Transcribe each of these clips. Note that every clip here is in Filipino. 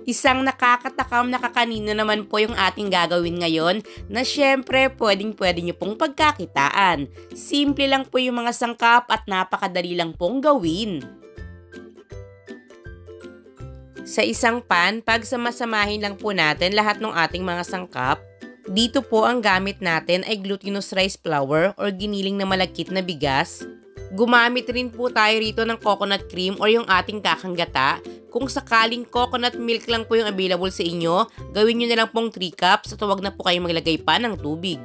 Isang nakakatakam na kakanino naman po yung ating gagawin ngayon na syempre pwedeng-pwede nyo pong pagkakitaan. Simple lang po yung mga sangkap at napakadali lang pong gawin. Sa isang pan, pagsamasamahin lang po natin lahat ng ating mga sangkap. Dito po ang gamit natin ay glutinous rice flour or giniling na malagkit na bigas. Gumamit rin po tayo rito ng coconut cream or yung ating kakanggata. Kung sakaling coconut milk lang po yung available sa inyo, gawin nyo na lang pong 3 cups at huwag na po kayong maglagay pa ng tubig.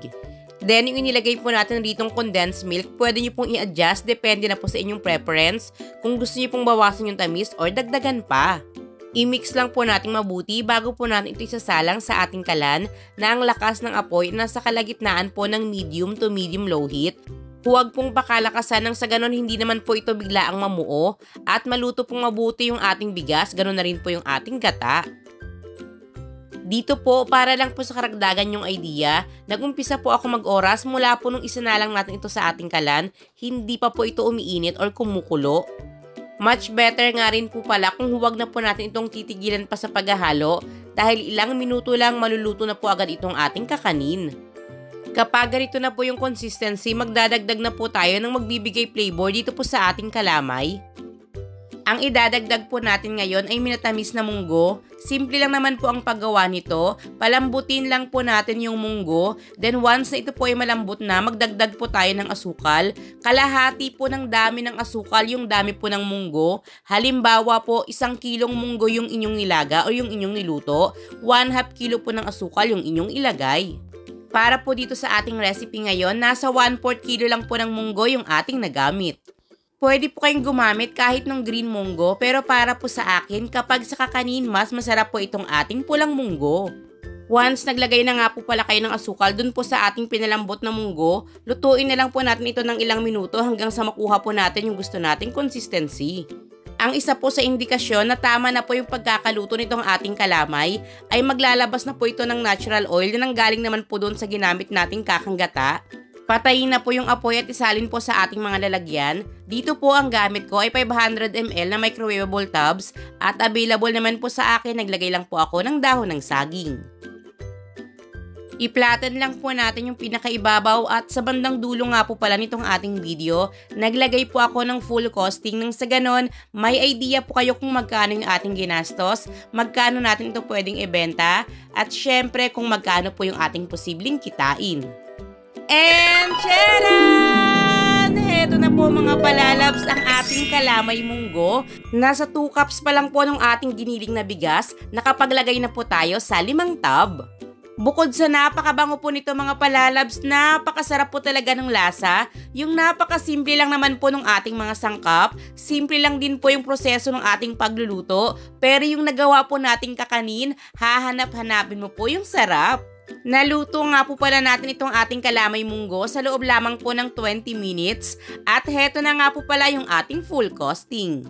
Then yung inilagay po natin ritong condensed milk, pwede nyo pong i-adjust, depende na po sa inyong preference kung gusto nyo pong bawasan yung tamis or dagdagan pa. I-mix lang po natin mabuti bago po natin ito isasalang sa ating kalan na ang lakas ng apoy nasa kalagitnaan po ng medium to medium low heat. Huwag pong pakalakasan nang sa ganon hindi naman po ito bigla ang mamuo at maluto pong mabuti yung ating bigas, ganon na rin po yung ating gata. Dito po, para lang po sa karagdagan yung idea, nag-umpisa po ako mag-oras mula po nung isinalang natin ito sa ating kalan, hindi pa po ito umiinit or kumukulo. Much better nga rin po pala kung huwag na po natin itong titigilan pa sa paghahalo dahil ilang minuto lang maluluto na po agad itong ating kakanin. Kapag ganito na po yung consistency, magdadagdag na po tayo ng magbibigay flavor dito po sa ating kalamay. Ang idadagdag po natin ngayon ay minatamis na munggo. Simple lang naman po ang paggawa nito. Palambutin lang po natin yung munggo. Then once na ito po ay malambot na, magdagdag po tayo ng asukal. Kalahati po ng dami ng asukal yung dami po ng munggo. Halimbawa po, 1 kilong munggo yung inyong nilaga o yung inyong niluto. 1/2 kilo po ng asukal yung inyong ilagay. Para po dito sa ating recipe ngayon, nasa 1/4 kilo lang po ng munggo yung ating nagamit. Pwede po kayong gumamit kahit ng green munggo, pero para po sa akin, kapag sa kakanin, mas masarap po itong ating pulang munggo. Once naglagay na nga po pala kayo ng asukal dun po sa ating pinalambot na munggo, lutuin na lang po natin ito ng ilang minuto hanggang sa makuha po natin yung gusto nating consistency. Ang isa po sa indikasyon na tama na po yung pagkakaluto nitong ating kalamay ay maglalabas na po ito ng natural oil na nanggaling naman po doon sa ginamit nating kakanggata. Patayin na po yung apoy at isalin po sa ating mga lalagyan. Dito po ang gamit ko ay 500 ml na microwavable tubs at available naman po sa akin, naglagay lang po ako ng dahon ng saging. I-flatten lang po natin yung pinakaibabaw at sa bandang dulo nga po pala nitong ating video, naglagay po ako ng full costing nang sa ganon, may idea po kayo kung magkano yung ating ginastos, magkano natin ito pwedeng ibenta, at syempre kung magkano po yung ating posibleng kitain. And charan! Heto na po mga palalabs ang ating kalamay munggo. Nasa 2 cups pa lang po ng ating giniling na bigas, nakapaglagay na po tayo sa 5 tub. Bukod sa napakabango po nito mga palalabs, napakasarap po talaga ng lasa. Yung napakasimple lang naman po ng ating mga sangkap, simple lang din po yung proseso ng ating pagluluto, pero yung nagawa po nating kakanin, hahanap-hanapin mo po yung sarap. Naluto nga po pala natin itong ating kalamay munggo sa loob lamang po ng 20 minutes at heto na nga po pala yung ating full costing.